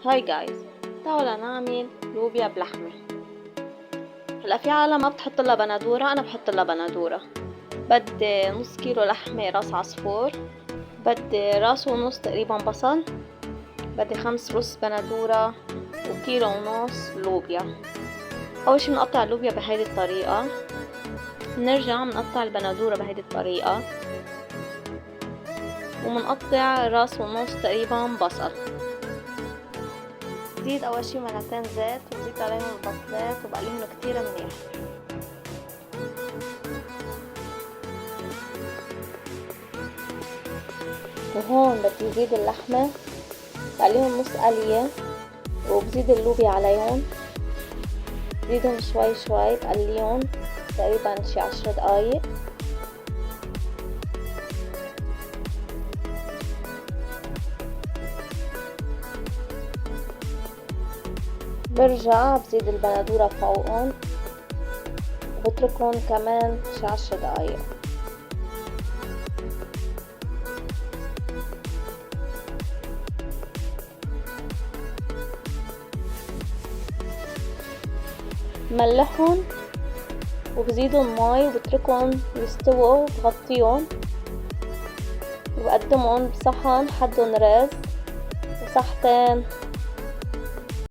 هاي جايز، تعالوا نعمل لوبيا بلحمة. هلا في عالم ما بتحط لها بندورة، انا بحط لها بندورة. بدي نص كيلو لحمة راس عصفور، بدي راس ونص تقريبا بصل، بدي 5 رز بندورة، وكيلو ونص لوبيا. اول شي بنقطع اللوبيا بهيدي الطريقة، بنرجع بنقطع البندورة بهيدي الطريقة، وبنقطع راس ونص تقريبا بصل. زيد اول شي معلقتين زيت، وزيد عليهم البصلات وبقليهم كتير منيح. وهون بدي زيد اللحمة، بقليهم نص قلية، وبزيد اللوبيا عليهم، زيدهم شوي شوي، بقليهم تقريبا شي 10 دقايق. برجع بزيد البندورة فوقهم، وبتركهم كمان شي 10 دقايق. بملحهم وبزيدهم مي وبتركهم يستووا، بغطيهم وبقدمهم بصحن حدهم رز وصحتين